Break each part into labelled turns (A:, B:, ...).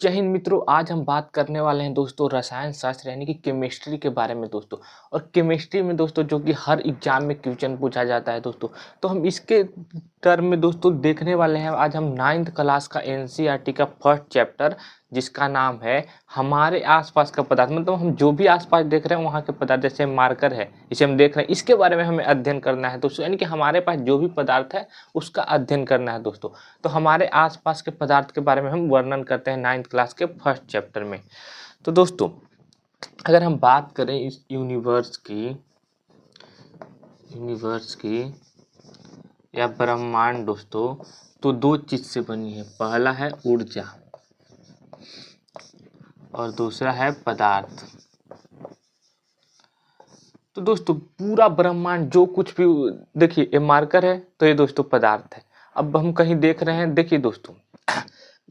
A: जय हिंद मित्रों, आज हम बात करने वाले हैं दोस्तों रसायन शास्त्र यानी कि केमिस्ट्री के बारे में दोस्तों। और केमिस्ट्री में दोस्तों जो कि हर एग्जाम में क्वेश्चन पूछा जाता है दोस्तों। तो हम इसके टर्म में दोस्तों देखने वाले हैं। आज हम 9th क्लास का एनसीईआरटी का फर्स्ट चैप्टर जिसका नाम है हमारे आसपास का पदार्थ, मतलब हम जो भी आसपास देख रहे हैं वहाँ के पदार्थ, जैसे मार्कर है इसे हम देख रहे हैं, इसके बारे में हमें अध्ययन करना है दोस्तों। यानी कि हमारे पास जो भी पदार्थ है उसका अध्ययन करना है दोस्तों। तो हमारे आसपास के पदार्थ के बारे में हम वर्णन करते हैं 9th क्लास के फर्स्ट चैप्टर में। तो दोस्तों अगर हम बात करें इस यूनिवर्स की या ब्रह्मांड दोस्तों, तो दो चीज से बनी है। पहला है ऊर्जा और दूसरा है पदार्थ। तो दोस्तों पूरा ब्रह्मांड जो कुछ भी, देखिए ये मार्कर है तो ये दोस्तों पदार्थ है। अब हम कहीं देख रहे हैं, देखिए दोस्तों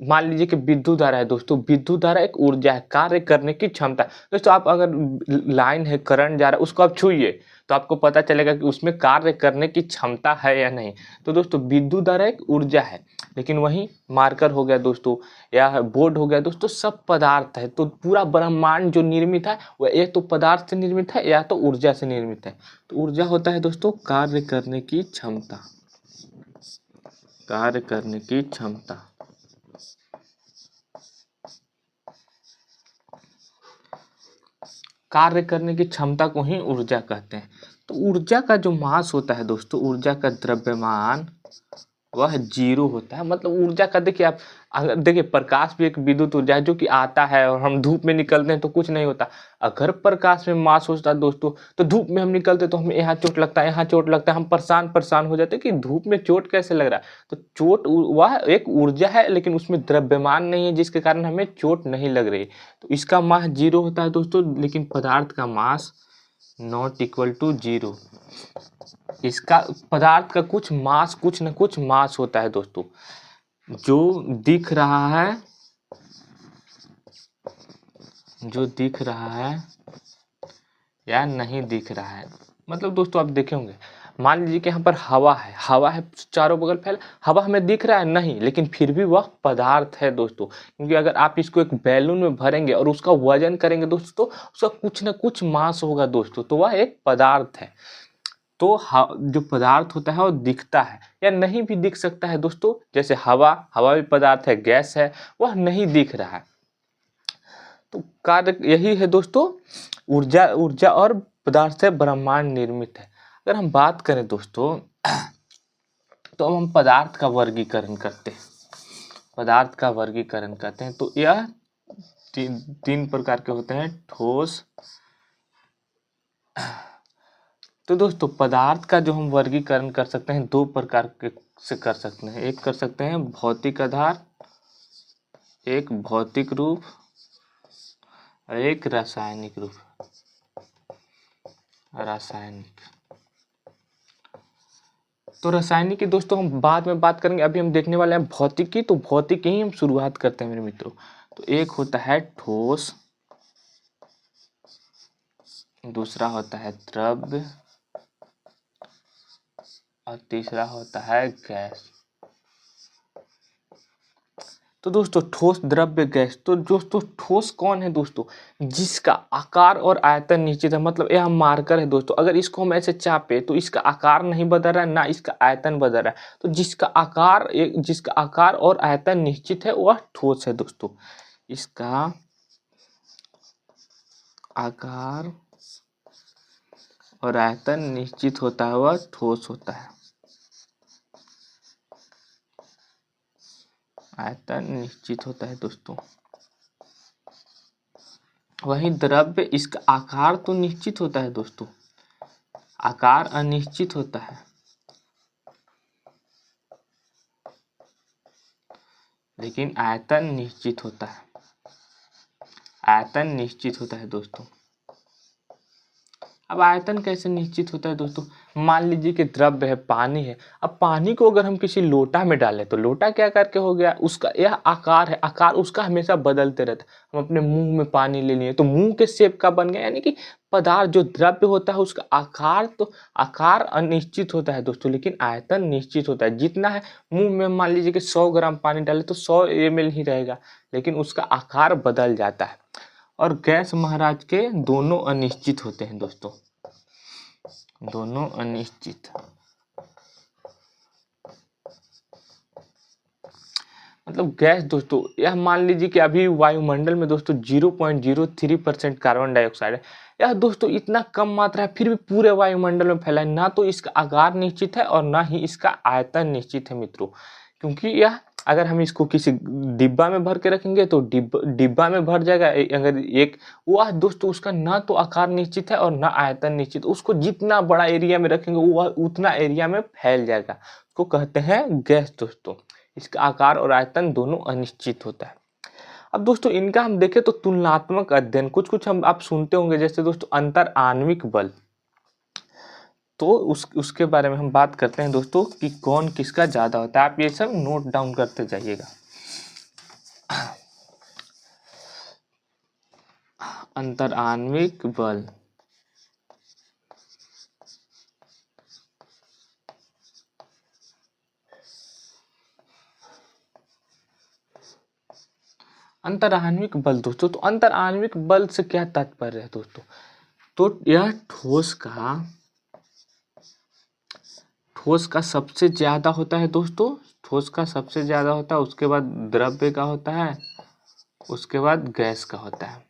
A: मान लीजिए कि विद्युत धारा है दोस्तों। विद्युत धारा एक ऊर्जा है, कार्य करने की क्षमता। दोस्तों आप अगर लाइन है, करंट जा रहा है, उसको आप छुइए तो आपको पता चलेगा कि उसमें कार्य करने की क्षमता है या नहीं। तो दोस्तों विद्युत धारा एक ऊर्जा है, लेकिन वही मार्कर हो गया दोस्तों या बोर्ड हो गया दोस्तों, सब पदार्थ है। तो पूरा ब्रह्मांड जो निर्मित है वह एक तो पदार्थ से निर्मित है या तो ऊर्जा से निर्मित है। तो ऊर्जा होता है दोस्तों कार्य करने की क्षमता, कार्य करने की क्षमता। कार्य करने की क्षमता को ही ऊर्जा कहते हैं। तो ऊर्जा का जो मास होता है दोस्तों, ऊर्जा का द्रव्यमान वह 0 होता है। मतलब ऊर्जा का देखिए आप, अगर देखिए प्रकाश भी एक विद्युत ऊर्जा है जो कि आता है और हम धूप में निकलते हैं तो कुछ नहीं होता। अगर प्रकाश में मास होता है दोस्तों तो धूप में हम निकलते तो हमें यहाँ चोट लगता है, यहाँ चोट लगता है, हम परेशान हो जाते हैं कि धूप में चोट कैसे लग रहा है। तो चोट वह एक ऊर्जा है, लेकिन उसमें द्रव्यमान नहीं है जिसके कारण हमें चोट नहीं लग रही। तो इसका मास 0 होता है दोस्तों, लेकिन पदार्थ का मास नॉट इक्वल टू 0। इसका पदार्थ का कुछ न कुछ मास होता है दोस्तों, जो दिख रहा है, या नहीं दिख रहा है। मतलब दोस्तों आप देखे होंगे, मान लीजिए कि यहाँ पर हवा है चारों बगल फैल, हवा हमें दिख रहा है नहीं, लेकिन फिर भी वह पदार्थ है दोस्तों। क्योंकि अगर आप इसको एक बैलून में भरेंगे और उसका वजन करेंगे दोस्तों, उसका कुछ न कुछ मास होगा दोस्तों, तो वह एक पदार्थ है। तो जो पदार्थ होता है वो दिखता है या नहीं भी दिख सकता है दोस्तों। जैसे हवा भी पदार्थ है, गैस है, वह नहीं दिख रहा है। तो कार्य यही है दोस्तों, ऊर्जा और पदार्थ से ब्रह्मांड निर्मित है। अगर हम बात करें दोस्तों तो हम पदार्थ का वर्गीकरण करते हैं। तो यह तीन प्रकार के होते हैं, ठोस। तो दोस्तों पदार्थ का जो हम वर्गीकरण कर सकते हैं दो प्रकार के से कर सकते हैं। एक कर सकते हैं भौतिक आधार, एक भौतिक रूप और एक रासायनिक रूप। तो रासायनिक की दोस्तों हम बाद में बात करेंगे, अभी हम देखने वाले हैं भौतिक की। तो भौतिक की ही हम शुरुआत करते हैं मेरे मित्रों। तो एक होता है ठोस, दूसरा होता है द्रव्य और तीसरा होता है गैस। तो दोस्तों ठोस, द्रव्य, गैस। तो दोस्तों ठोस कौन है दोस्तों? जिसका आकार और आयतन निश्चित है। मतलब यह मार्कर है दोस्तों, अगर इसको हम ऐसे चापे तो इसका आकार नहीं बदल रहा है, ना इसका आयतन बदल रहा है। तो जिसका आकार और आयतन निश्चित है वह ठोस है दोस्तों। इसका आकार और आयतन निश्चित होता है वह ठोस होता है। आयतन निश्चित होता है दोस्तों। वही द्रव्य, इसका आकार तो निश्चित होता है दोस्तों, आकार अनिश्चित होता है, लेकिन आयतन निश्चित होता है। दोस्तों अब आयतन कैसे निश्चित होता है दोस्तों? मान लीजिए कि द्रव्य है, पानी है। अब पानी को अगर हम किसी लोटा में डालें तो लोटा क्या करके हो गया, उसका यह आकार है, आकार उसका हमेशा बदलते रहता है। हम अपने मुंह में पानी ले लिए तो मुंह के शेप का बन गया, यानी कि पदार्थ जो द्रव्य होता है उसका आकार, तो आकार अनिश्चित होता है दोस्तों, लेकिन आयतन निश्चित होता है। जितना है मुंह में मान लीजिए कि 100 ग्राम पानी डाले तो 100 ml ही रहेगा, लेकिन उसका आकार बदल जाता है। और गैस महाराज के दोनों अनिश्चित होते हैं दोस्तों, दोनों अनिश्चित। मतलब गैस दोस्तों, यह मान लीजिए कि अभी वायुमंडल में दोस्तों 0.03% कार्बन डाइऑक्साइड है। यह दोस्तों इतना कम मात्रा है, फिर भी पूरे वायुमंडल में फैला है। ना तो इसका आकार निश्चित है और ना ही इसका आयतन निश्चित है मित्रों, क्योंकि यह अगर हम इसको किसी डिब्बा में भर के रखेंगे तो डिब्बा में भर जाएगा। अगर एक वह दोस्तों उसका ना तो आकार निश्चित है और ना आयतन निश्चित, उसको जितना बड़ा एरिया में रखेंगे वह उतना एरिया में फैल जाएगा, उसको कहते हैं गैस दोस्तों। इसका आकार और आयतन दोनों अनिश्चित होता है। अब दोस्तों इनका हम देखें तो तुलनात्मक अध्ययन कुछ कुछ हम आप सुनते होंगे, जैसे दोस्तों अंतर आणविक बल, तो उसके बारे में हम बात करते हैं दोस्तों कि कौन किसका ज्यादा होता है। आप ये सब नोट डाउन करते जाइएगा। अंतर आणविक बल, अंतर आणविक बल दोस्तों, तो अंतर आणविक बल से क्या तात्पर्य है दोस्तों? तो यह ठोस का सबसे ज्यादा होता है दोस्तों, ठोस का सबसे ज्यादा होता है, उसके बाद द्रव्य का होता है, उसके बाद गैस का होता है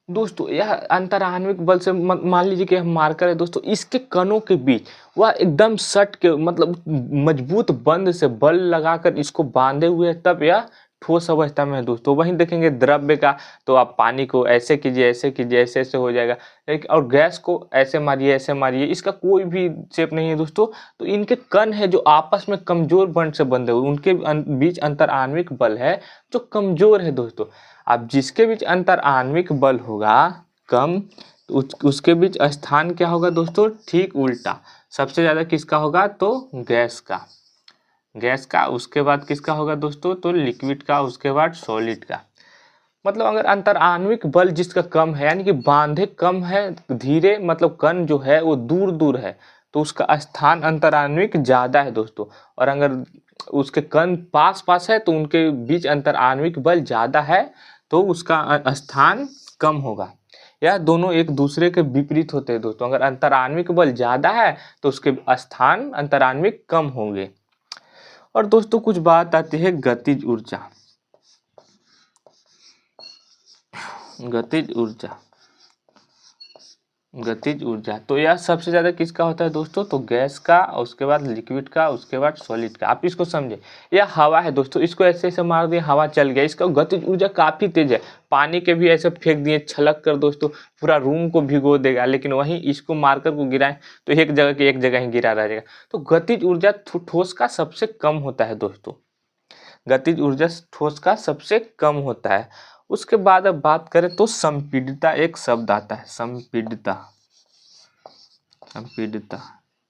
A: दोस्तों। यह अंतर आणविक बल से मान लीजिए कि हम मार्कर है दोस्तों, इसके कणों के बीच वह एकदम सट के मतलब मजबूत बंध से बल लगाकर इसको बांधे हुए है, तब यह ठोस अवस्था में है दोस्तों। वहीं देखेंगे द्रव्य का, तो आप पानी को ऐसे कीजिए ऐसे कीजिए ऐसे ऐसे हो जाएगा, लेकिन और गैस को ऐसे मारिए, इसका कोई भी शेप नहीं है दोस्तों। तो इनके कण है जो आपस में कमजोर बंध से बंधे हुए, उनके बीच अंतर आणविक बल है जो कमजोर है दोस्तों। अब जिसके बीच अंतर आणविक बल होगा कम, तो उसके बीच स्थान क्या होगा दोस्तों? ठीक उल्टा, सबसे ज्यादा किसका होगा? तो गैस का, उसके बाद किसका होगा दोस्तों? तो लिक्विड का, उसके बाद सॉलिड का। मतलब अगर अंतर आणविक बल जिसका कम है, यानी कि बांधे कम है, धीरे मतलब कण जो है वो दूर दूर है, तो उसका स्थान अंतर आणविक ज्यादा है दोस्तों। और अगर उसके कण पास पास है तो उनके बीच अंतर आणविक बल ज्यादा है, तो उसका स्थान कम होगा। यह दोनों एक दूसरे के विपरीत होते हैं दोस्तों। अगर अंतर आणविक बल ज्यादा है तो उसके स्थान अंतर आणविक कम होंगे। और दोस्तों कुछ बात आती है गतिज ऊर्जा, गतिज ऊर्जा तो यह सबसे ज्यादा किसका होता है दोस्तों? तो गैस का, उसके बाद लिक्विड का, उसके बाद सॉलिड का। आप इसको समझे, यह हवा है दोस्तों, इसको ऐसे ऐसे मार दिए हवा चल गया, इसका गतिज ऊर्जा काफी तेज है। पानी के भी ऐसे फेंक दिए छलक कर दोस्तों, पूरा रूम को भिगो देगा, लेकिन वहीं इसको मारकर को गिराए तो एक जगह के एक जगह ही गिरा रहेगा। तो गतिज ऊर्जा ठोस का सबसे कम होता है दोस्तों, गतिज ऊर्जा ठोस का सबसे कम होता है। उसके बाद अब बात करें तो संपीडिता एक शब्द आता है, संपीडिता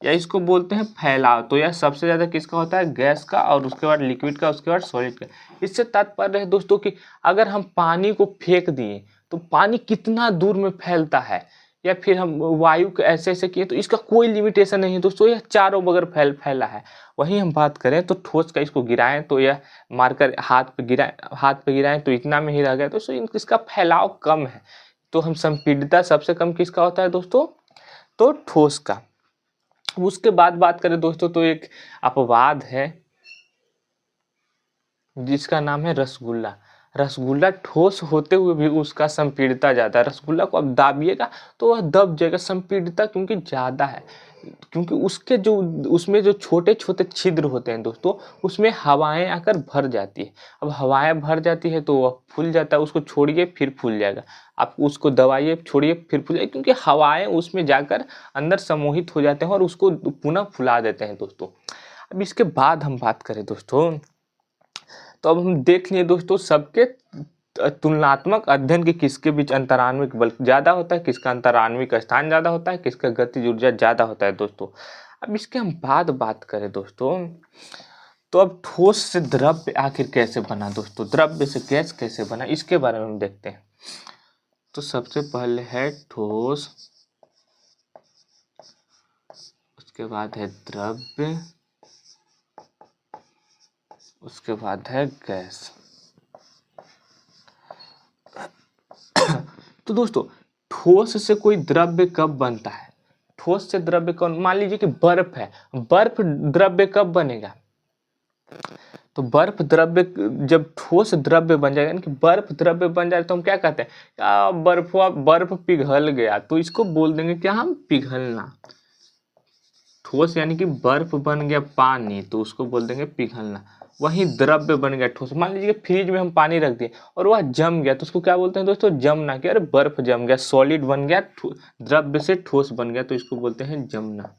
A: या इसको बोलते हैं फैलाव। तो यह सबसे ज्यादा किसका होता है? गैस का, और उसके बाद लिक्विड का, उसके बाद सॉलिड का। इससे तात्पर्य है दोस्तों कि अगर हम पानी को फेंक दिए तो पानी कितना दूर में फैलता है, या फिर हम वायु को ऐसे ऐसे किए तो इसका कोई लिमिटेशन नहीं है दोस्तों, यह चारों बगैर फैला है। वहीं हम बात करें तो ठोस का, इसको गिराएं तो यह मारकर हाथ पे गिराएं तो इतना में ही रह गया, तो इसका फैलाव कम है। तो हम संपीडिता सबसे कम किसका होता है दोस्तों? तो ठोस का। उसके बाद बात करें दोस्तों तो एक अपवाद है जिसका नाम है रसगुल्ला। रसगुल्ला ठोस होते हुए भी उसका संपीड़िता ज्यादा है। रसगुल्ला को अब दाबिएगा तो वह दब जाएगा, संपीड़िता क्योंकि ज्यादा है, क्योंकि उसके जो उसमें जो छोटे छोटे छिद्र होते हैं दोस्तों, उसमें हवाएं आकर भर जाती है। अब हवाएं भर जाती है तो वह फूल जाता है, उसको छोड़िए फिर फूल जाएगा, आप उसको दबाइए छोड़िए फिर फूल जाएगा, क्योंकि हवाएं उसमें जाकर अंदर समोहित हो जाते हैं और उसको पुनः फुला देते हैं दोस्तों। अब इसके बाद हम बात करें दोस्तों, तो अब हम देख लिए दोस्तों सबके तुलनात्मक अध्ययन के किसके बीच अंतराण्विक बल ज्यादा होता है, किसका अंतराण्विक स्थान ज्यादा होता है, किसका गतिज ऊर्जा ज्यादा होता है दोस्तों। अब इसके हम बात करें दोस्तों, तो अब ठोस से द्रव्य आखिर कैसे बना दोस्तों, द्रव्य से गैस कैसे बना, इसके बारे में हम देखते हैं। तो सबसे पहले है ठोस, उसके बाद है द्रव्य, उसके बाद है गैस। तो दोस्तों ठोस से कोई द्रव्य कब बनता है, ठोस से द्रव्य कौन, मान लीजिए कि बर्फ है, बर्फ द्रव्य कब बनेगा, तो बर्फ द्रव्य जब ठोस द्रव्य बन जाएगा, यानी कि बर्फ द्रव्य बन जाए तो हम क्या कहते हैं, बर्फ पिघल गया, तो इसको बोल देंगे क्या हम, पिघलना। ठोस यानी कि बर्फ बन गया पानी, तो उसको बोल देंगे पिघलना। वही द्रव्य बन गया ठोस, मान लीजिए फ्रिज में हम पानी रख दिए और वह जम गया, तो उसको क्या बोलते हैं दोस्तों, जमना। क्या, अरे बर्फ जम गया, सॉलिड बन गया, द्रव्य से ठोस बन गया, तो इसको बोलते हैं जमना,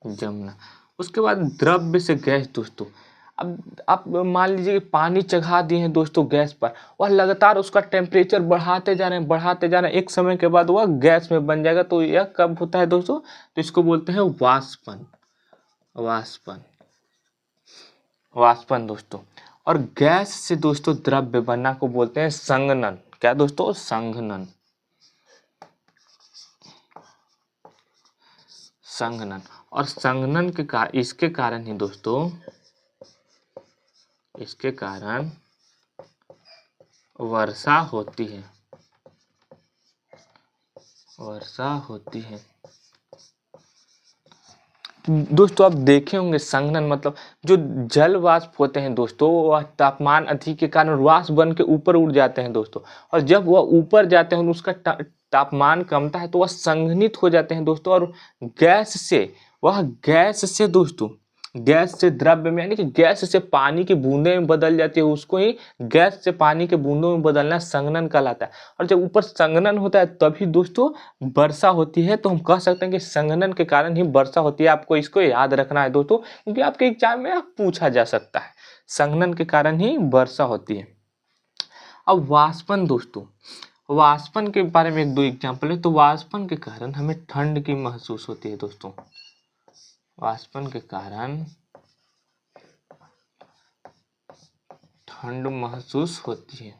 A: जमना। उसके बाद द्रव्य से गैस दोस्तों, अब आप मान लीजिए कि पानी चढ़ा दिए हैं दोस्तों गैस पर, वह लगातार उसका टेम्परेचर बढ़ाते जा रहे हैं, बढ़ाते जा रहे हैं, एक समय के बाद वह गैस में बन जाएगा, तो यह कब होता है दोस्तों, तो इसको बोलते हैं वाष्पन, वाष्पन, वाष्पन दोस्तों। और गैस से दोस्तों द्रव्य बनना को बोलते हैं संघनन। क्या दोस्तों, संघनन, संघनन। और संघनन के इसके कारण ही दोस्तों, इसके कारण वर्षा होती है, वर्षा होती है दोस्तों। आप देखे होंगे संघनन मतलब जो जल वाष्प होते हैं दोस्तों, वह तापमान अधिक के कारण वाष्प बन के ऊपर उड़ जाते हैं दोस्तों, और जब वह ऊपर जाते हैं उसका तापमान कमता है तो वह संघनित हो जाते हैं दोस्तों, और गैस से, वह गैस से दोस्तों, गैस से द्रव्य में, यानी कि गैस से पानी की बूंदे में बदल जाती है, उसको ही गैस से पानी के बूंदों में बदलना संघनन कहलाता है। और जब ऊपर संघनन होता है तभी दोस्तों वर्षा होती है, तो हम कह सकते हैं कि संघनन के कारण ही वर्षा होती है। आपको इसको याद रखना है दोस्तों, क्योंकि आपके एग्जाम में पूछा जा सकता है, संघनन के कारण ही वर्षा होती है। अब वाष्पन दोस्तों, वाष्पन के बारे में एक दो एग्जाम्पल है। तो वाष्पन के कारण हमें ठंड की महसूस होती है दोस्तों, वाष्पन के कारण ठंड महसूस होती है।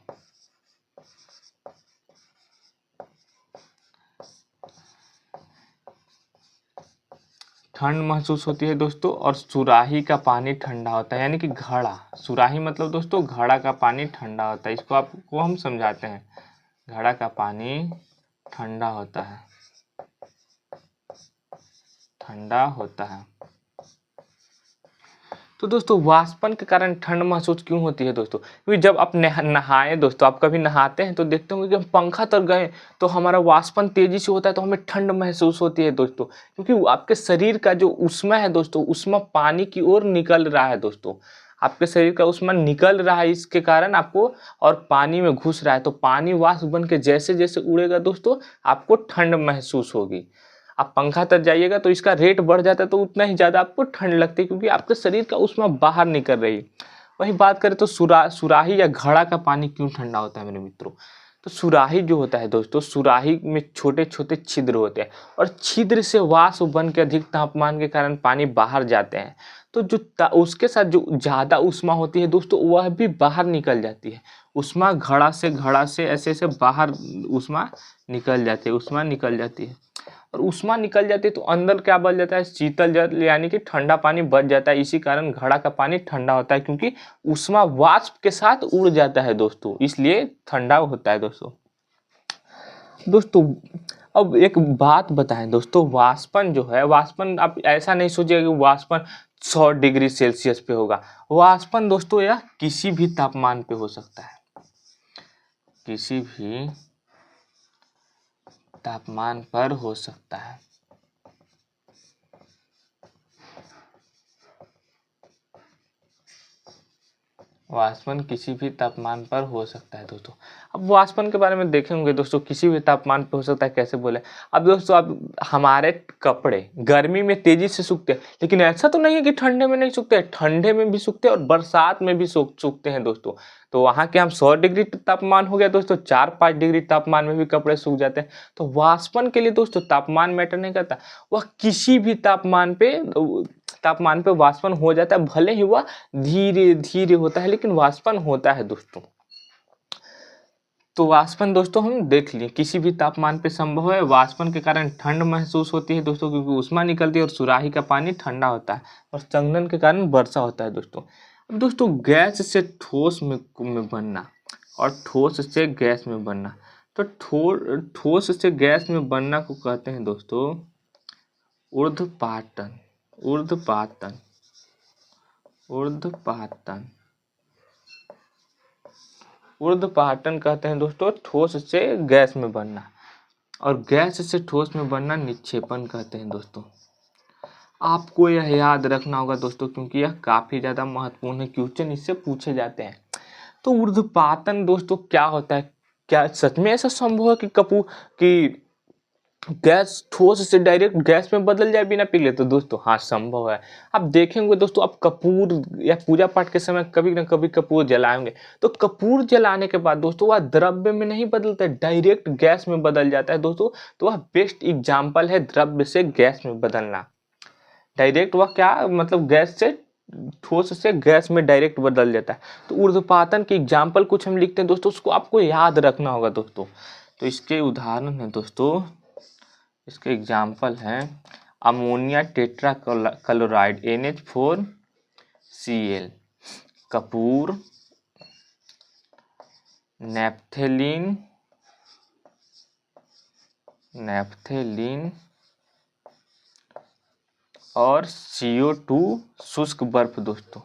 A: ठंड महसूस होती है दोस्तों, और सुराही का पानी ठंडा होता है, यानी कि घड़ा, सुराही मतलब दोस्तों घड़ा का पानी ठंडा होता है। इसको आपको हम समझाते हैं, घड़ा का पानी ठंडा होता है, ठंडा होता है। तो दोस्तों वाष्पन के कारण ठंड महसूस क्यों होती है दोस्तों, क्योंकि जब आप नहाए दोस्तों, आप कभी नहाते हैं तो देखते होंगे कि हम पंखा तर गए तो हमारा वाष्पन तेजी से होता है, तो हमें ठंड महसूस होती है दोस्तों, क्योंकि आपके शरीर का जो उष्मा है दोस्तों, उष्मा पानी की ओर निकल रहा है दोस्तों, आपके शरीर का उष्मा निकल रहा है, इसके कारण आपको, और पानी में घुस रहा है, तो पानी वाष्प बन के जैसे जैसे उड़ेगा दोस्तों आपको ठंड महसूस होगी। आप पंखा तर जाइएगा तो इसका रेट बढ़ जाता है, तो उतना ही ज़्यादा आपको ठंड लगती है, क्योंकि आपके शरीर का उष्मा बाहर निकल रही है। वही बात करें तो सुराही या घड़ा का पानी क्यों ठंडा होता है मेरे मित्रों, तो सुराही जो होता है दोस्तों, सुराही में छोटे छोटे छिद्र होते हैं, और छिद्र से वाष्प बन के अधिक तापमान के कारण पानी बाहर जाते हैं, तो जो उसके साथ जो ज़्यादा उष्मा होती है दोस्तों वह भी बाहर निकल जाती है। उष्मा घड़ा से ऐसे ऐसे बाहर उष्मा निकल जाती है, उष्मा निकल जाती है, और उष्मा निकल जाती है तो अंदर क्या बच जाता है, शीतल जल, यानी कि ठंडा पानी बच जाता है। इसी कारण घड़ा का पानी ठंडा होता है, क्योंकि उष्मा वाष्प के साथ उड़ जाता है दोस्तों, इसलिए ठंडा होता है दोस्तों। दोस्तों अब एक बात बताएं दोस्तों, वाष्पन जो है, वाष्पन आप ऐसा नहीं सोचिएगा कि वाष्पन 100 डिग्री सेल्सियस पे होगा। वाष्पन दोस्तों यह किसी भी तापमान पे हो सकता है, किसी भी तापमान पर हो सकता है। वाष्पन किसी भी तापमान पर हो सकता है दोस्तों। अब वाष्पन के बारे में देखेंगे दोस्तों, किसी भी तापमान पर हो सकता है, कैसे बोले। अब दोस्तों, अब हमारे कपड़े गर्मी में तेजी से सूखते हैं, लेकिन ऐसा तो नहीं है कि ठंडे में नहीं सूखते, ठंडे में भी सूखते हैं और बरसात में भी सूखते हैं दोस्तों। तो वहाँ के हम 100 डिग्री तापमान हो गया दोस्तों, 4-5 डिग्री तापमान में भी कपड़े सूख जाते हैं। तो वाष्पन के लिए दोस्तों तापमान मैटर नहीं करता, वह किसी भी तापमान पे वाष्पन हो जाता है, भले ही वह धीरे धीरे होता है, लेकिन वाष्पन होता है दोस्तों। तो वाष्पन दोस्तों हम देख लिए किसी भी तापमान पे संभव है। वाष्पन के कारण ठंड महसूस होती है दोस्तों, क्योंकि ऊष्मा निकलती है और सुराही का पानी ठंडा होता है, और संघनन के कारण वर्षा होता है दोस्तों। अब दोस्तों, गैस से ठोस में बनना और ठोस से गैस में बनना, तो ठोस से गैस में बनना को कहते हैं दोस्तों ऊर्ध्वपातन। ऊर्ध्वपातन ऊर्ध्वपातन ऊर्ध्वपातन कहते हैं दोस्तों ठोस से गैस में बनना, और गैस से ठोस में बनना निक्षेपण कहते हैं दोस्तों। आपको यह याद रखना होगा दोस्तों, क्योंकि यह काफी ज्यादा महत्वपूर्ण है, क्वेश्चन इससे पूछे जाते हैं। तो ऊर्ध्वपातन दोस्तों क्या होता है? क्या सच में ऐसा संभव है कि गैस ठोस से डायरेक्ट गैस में बदल जाए बिना पिघले? तो दोस्तों हाँ, संभव है। आप देखेंगे दोस्तों, आप कपूर या पूजा पाठ के समय कभी न कभी कपूर जलाएंगे, तो कपूर जलाने के बाद दोस्तों वह द्रव्य में नहीं बदलता है, डायरेक्ट गैस में बदल जाता है दोस्तों। तो वह बेस्ट एग्जाम्पल है द्रव्य से गैस में बदलना। डायरेक्ट वह क्या मतलब, गैस से ठोस से गैस में डायरेक्ट बदल जाता है। तो ऊर्ध्वपातन की एग्जाम्पल कुछ हम लिखते हैं दोस्तों, उसको आपको याद रखना होगा दोस्तों। तो इसके उदाहरण है दोस्तों, इसके एग्जाम्पल हैं अमोनिया टेट्रा क्लोराइड NH4Cl, कपूर, नेफ्थेलिन और CO2 शुष्क बर्फ दोस्तों।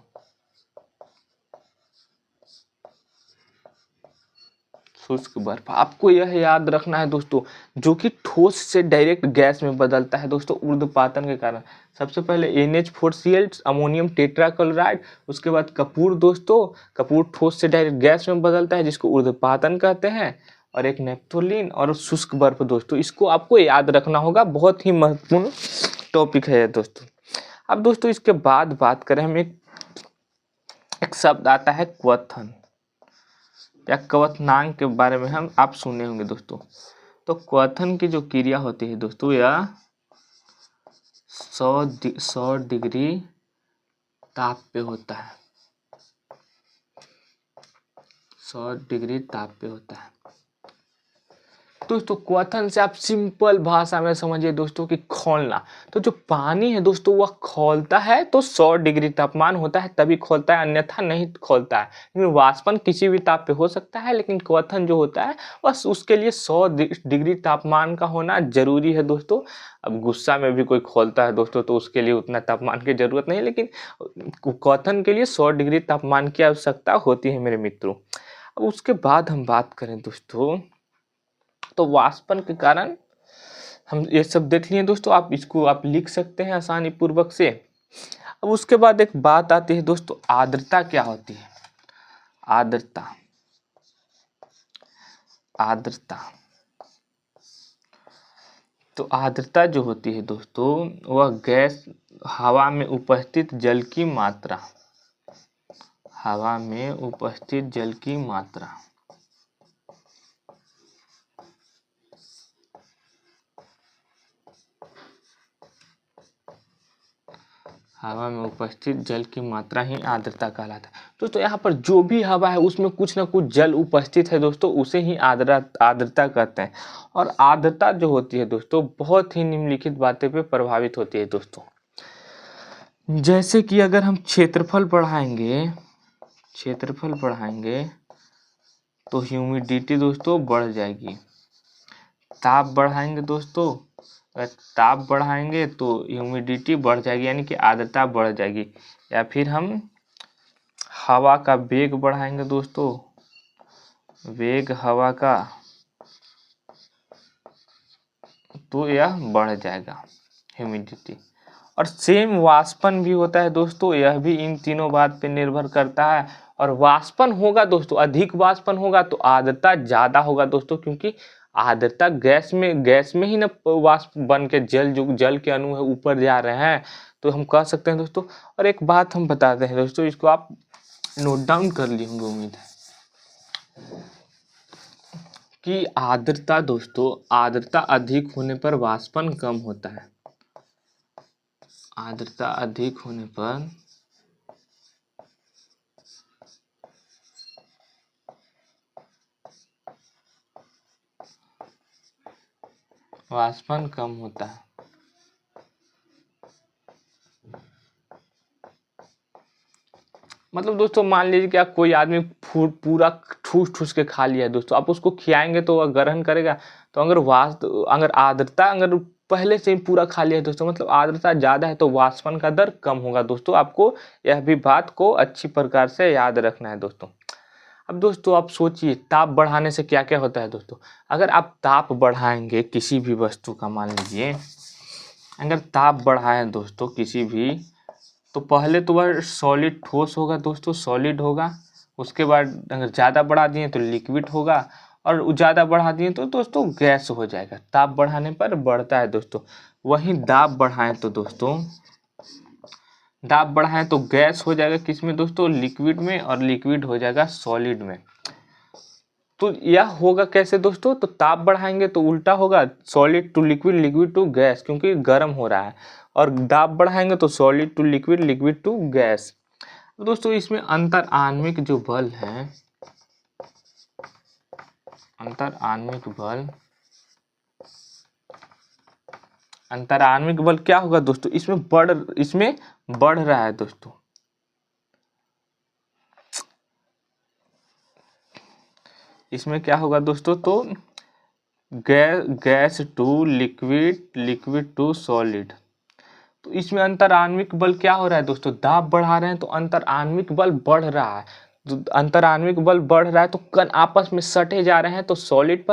A: शुष्क बर्फ आपको यह याद रखना है दोस्तों, जो कि ठोस से डायरेक्ट गैस में बदलता है दोस्तों ऊर्ध्वपातन के कारण। सबसे पहले NH4Cl अमोनियम टेट्राक्लोराइड, उसके बाद कपूर दोस्तों, कपूर ठोस से डायरेक्ट गैस में बदलता है जिसको ऊर्ध्वपातन कहते हैं, और एक नेफ्थोलिन और शुष्क बर्फ दोस्तों। इसको आपको याद रखना होगा, बहुत ही महत्वपूर्ण टॉपिक है दोस्तों। अब दोस्तों इसके बाद बात करें हम, एक शब्द आता है क्वथन या क्वथनांक के बारे में हम आप सुने होंगे दोस्तों। तो क्वथन की जो क्रिया होती है दोस्तों, यह 100 डिग्री ताप पे होता है। 100 डिग्री ताप पे होता है दोस्तों। क्वथन से आप सिंपल भाषा में समझिए दोस्तों कि खौलना। तो जो पानी है दोस्तों वह खौलता है तो 100 डिग्री तापमान होता है तभी खौलता है, अन्यथा नहीं खौलता है। लेकिन वाष्पन किसी भी ताप पे हो सकता है, लेकिन क्वथन जो होता है बस उसके लिए 100 डिग्री तापमान का होना जरूरी है दोस्तों। अब गुस्सा में भी कोई खौलता है दोस्तों, तो उसके लिए उतना तापमान की जरूरत नहीं, लेकिन क्वथन के लिए 100 डिग्री तापमान की आवश्यकता होती है मेरे मित्रों। अब उसके बाद हम बात करें दोस्तों, तो वाष्पन के कारण हम ये सब देख लिए दोस्तों, आप इसको आप लिख सकते हैं आसानी पूर्वक से। अब उसके बाद एक बात आती है दोस्तों, आर्द्रता क्या होती है? आर्द्रता तो आर्द्रता जो होती है दोस्तों, वह गैस हवा में उपस्थित जल की मात्रा, हवा में उपस्थित जल की मात्रा, हवा में उपस्थित जल की मात्रा ही आर्द्रता कहलाता है दोस्तों। यहाँ पर जो भी हवा है उसमें कुछ ना कुछ जल उपस्थित है दोस्तों, उसे ही आर्द्रता कहते हैं। और आर्द्रता जो होती है दोस्तों, बहुत ही निम्नलिखित बातें पे प्रभावित होती है दोस्तों। जैसे कि अगर हम क्षेत्रफल बढ़ाएंगे तो ह्यूमिडिटी दोस्तों बढ़ जाएगी। ताप बढ़ाएंगे दोस्तों, अगर ताप बढ़ाएंगे तो ह्यूमिडिटी बढ़ जाएगी, यानी कि आर्द्रता बढ़ जाएगी। या फिर हम हवा का वेग बढ़ाएंगे दोस्तों, वेग हवा का, तो यह बढ़ जाएगा ह्यूमिडिटी। और सेम वाष्पन भी होता है दोस्तों, यह भी इन तीनों बात पे निर्भर करता है। और वाष्पन होगा दोस्तों, अधिक वाष्पन होगा तो आर्द्रता ज़्यादा होगा दोस्तों, क्योंकि आर्द्रता गैस में ही ना वाष्प बन के जो जल के अणु है ऊपर जा रहे हैं, तो हम कह सकते हैं दोस्तों। और एक बात हम बताते हैं दोस्तों, इसको आप नोट डाउन कर लिए होंगे उम्मीद है, कि आर्द्रता दोस्तों, आर्द्रता अधिक होने पर वाष्पन कम होता है। आर्द्रता अधिक होने पर वाष्पन कम होता है। मतलब दोस्तों मान लीजिए कि आप कोई आदमी पूरा ठूस ठूस के खा लिया है दोस्तों, आप उसको खिलाएंगे तो वह ग्रहण करेगा। तो अगर आर्द्रता अगर पहले से ही पूरा खा लिया है दोस्तों, मतलब आर्द्रता ज़्यादा है तो वाष्पन का दर कम होगा दोस्तों। आपको यह भी बात को अच्छी प्रकार से याद रखना है दोस्तों। अब दोस्तों आप सोचिए, ताप बढ़ाने से क्या क्या होता है दोस्तों। अगर आप ताप बढ़ाएंगे किसी भी वस्तु का, मान लीजिए अगर ताप बढ़ाएं दोस्तों किसी भी, तो पहले तो वह सॉलिड ठोस होगा दोस्तों, सॉलिड होगा। उसके बाद अगर ज़्यादा बढ़ा दिए तो लिक्विड होगा, और ज़्यादा बढ़ा दिए तो दोस्तों गैस हो जाएगा। ताप बढ़ाने पर बढ़ता है दोस्तों। वहीं दाब बढ़ाएं तो दोस्तों, दाब बढ़ाएं तो गैस हो जाएगा किस में दोस्तों, लिक्विड में, और लिक्विड हो जाएगा सॉलिड में। तो यह होगा कैसे दोस्तों, तो ताप बढ़ाएंगे तो उल्टा होगा, solid to liquid, liquid to gas, क्योंकि गर्म हो रहा है। और दाब बढ़ाएंगे तो solid to liquid, liquid to gas. दोस्तों इसमें अंतर आणविक जो बल है, अंतर आणविक बल क्या होगा दोस्तों, इसमें बढ़ रहा है दोस्तों। इसमें क्या होगा दोस्तों, तो gas to liquid, liquid to solid. तो इसमें अंतर आणविक बल क्या हो रहा है दोस्तों, दाब बढ़ा रहे हैं तो अंतर आणविक बल बढ़ रहा है। तो अंतर आणविक बल बढ़ रहा है तो कण आपस में सटे जा रहे हैं। तो सॉलिड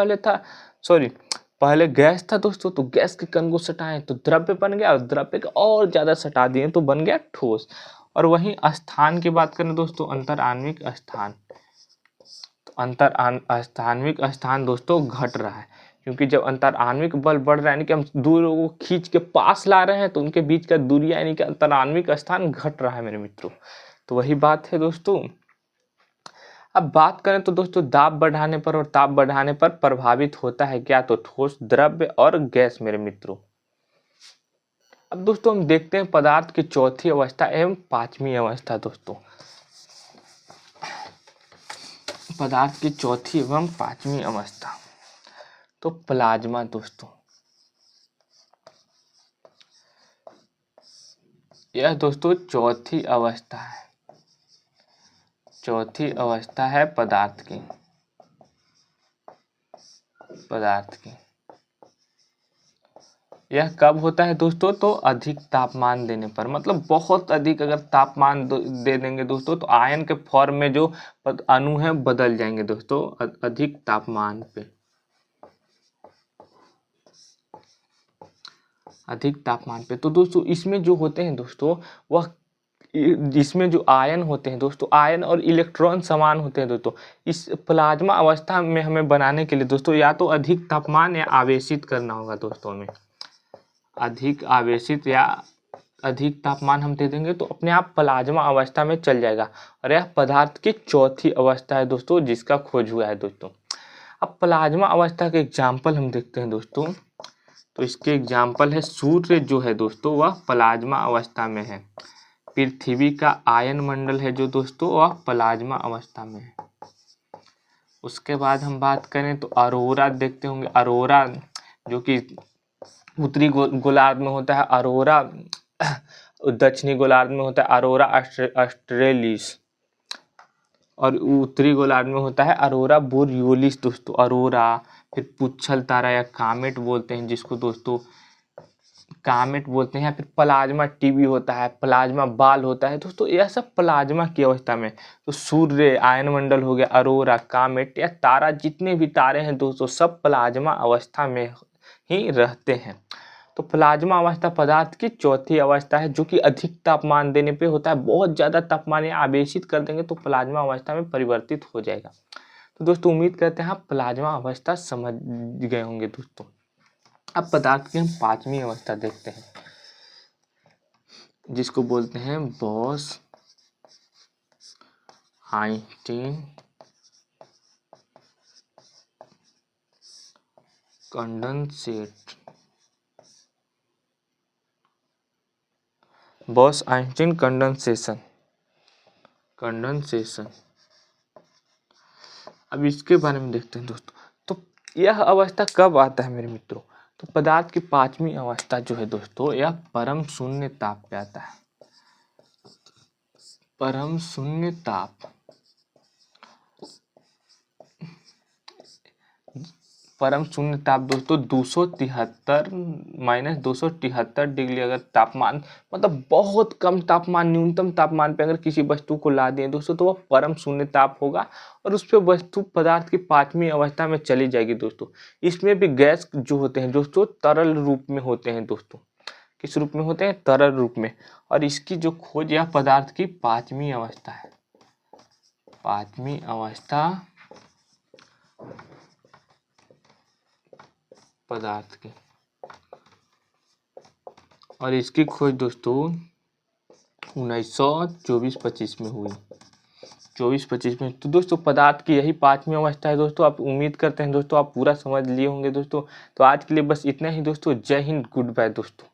A: पहले गैस था दोस्तों, तो गैस के कण को सटाएं तो द्रव्य बन गया, और द्रव्य को और ज्यादा सटा दिए तो बन गया ठोस। और वहीं स्थान की बात करें दोस्तों, अंतर आणविक स्थान, तो स्थानविक स्थान दोस्तों घट रहा है, क्योंकि जब अंतर आणविक बल बढ़ रहा है, यानी कि हम दूर को खींच के पास ला रहे हैं, तो उनके बीच का दूरियां यानी कि अंतर आणविक स्थान घट रहा है मेरे मित्रों। तो वही बात है दोस्तों। अब बात करें तो दोस्तों दाब बढ़ाने पर और ताप बढ़ाने पर प्रभावित होता है क्या, तो ठोस, द्रव्य और गैस मेरे मित्रों। अब दोस्तों हम देखते हैं पदार्थ की चौथी अवस्था एवं पांचवी अवस्था दोस्तों। पदार्थ की चौथी एवं पांचवी अवस्था, तो प्लाज्मा दोस्तों। यह दोस्तों चौथी अवस्था है, चौथी अवस्था है पदार्थ की। यह कब होता है दोस्तों, तो अधिक तापमान देने पर, मतलब बहुत अधिक अगर तापमान दे देंगे दोस्तों, तो आयन के फॉर्म में जो अणु है बदल जाएंगे दोस्तों अधिक तापमान पे। अधिक तापमान पे तो दोस्तों इसमें जो होते हैं दोस्तों, वह इसमें जो आयन होते हैं दोस्तों, आयन और इलेक्ट्रॉन समान होते हैं दोस्तों। इस प्लाज्मा अवस्था में हमें बनाने के लिए दोस्तों या तो अधिक तापमान या आवेशित करना होगा दोस्तों हमें। अधिक आवेशित या अधिक तापमान हम दे देंगे तो अपने आप प्लाज्मा अवस्था में चल जाएगा। और यह पदार्थ की चौथी अवस्था है दोस्तों, जिसका खोज हुआ है दोस्तों। अब प्लाज्मा अवस्था के एग्जाम्पल हम देखते हैं दोस्तों। तो इसके एग्जाम्पल है, सूर्य जो है दोस्तों वह प्लाज्मा अवस्था में है। पृथ्वी का आयन मंडल है जो दोस्तों वह प्लाज्मा अवस्था में है। उसके बाद हम बात करें तो अरोरा देखते होंगे। अरोरा जो कि उत्तरी गोलार्ध में होता है, अरोरा दक्षिणी गोलार्ध में होता है अरोरा ऑस्ट्रेलिस, और उत्तरी गोलार्ध में होता है अरोरा बोरियोलिस दोस्तों। अरोरा, फिर पुच्छल तारा या कामेट बोलते हैं जिसको दोस्तों, कामेट बोलते हैं। फिर प्लाज्मा टीवी होता है, प्लाज्मा बाल होता है दोस्तों। यह सब प्लाज्मा की अवस्था में। तो सूर्य, आयनमंडल हो गया, अरोरा, कामेट या तारा, जितने भी तारे हैं दोस्तों सब प्लाज्मा अवस्था में ही रहते हैं। तो प्लाज्मा अवस्था पदार्थ की चौथी अवस्था है जो कि अधिक तापमान देने पे होता है। बहुत ज़्यादा तापमान या आवेशित कर देंगे तो प्लाज्मा अवस्था में परिवर्तित हो जाएगा। तो दोस्तों उम्मीद करते हैं आप प्लाज्मा अवस्था समझ गए होंगे दोस्तों। अब पदार्थ की हम पांचवी अवस्था देखते हैं जिसको बोलते हैं boss Einstein condensate. Boss Einstein condensation. अब इसके बारे में देखते हैं दोस्तों। तो यह अवस्था कब आता है मेरे मित्रों? तो पदार्थ की पांचवी अवस्था जो है दोस्तों यह परम शून्य ताप पे आता है। परम शून्य ताप, परम शून्य ताप दोस्तों 273 -273 डिग्री अगर तापमान, मतलब बहुत कम तापमान, न्यूनतम तापमान पे अगर किसी वस्तु को ला दें दोस्तों तो वह परम शून्य ताप होगा और उस पे वस्तु पदार्थ की पांचवी अवस्था में चली जाएगी दोस्तों। इसमें भी गैस जो होते हैं दोस्तों तरल रूप में होते हैं दोस्तों। किस रूप में होते हैं? तरल रूप में। और इसकी जो खोज यह पदार्थ की पांचवी अवस्था है। पांचवी अवस्था पदार्थ की, और इसकी खोज दोस्तों 1924-25 में हुई। 24-25 में। तो दोस्तों पदार्थ की यही पांचवी अवस्था है दोस्तों। आप उम्मीद करते हैं दोस्तों आप पूरा समझ लिए होंगे दोस्तों। तो आज के लिए बस इतना ही दोस्तों। जय हिंद, गुड बाय दोस्तों।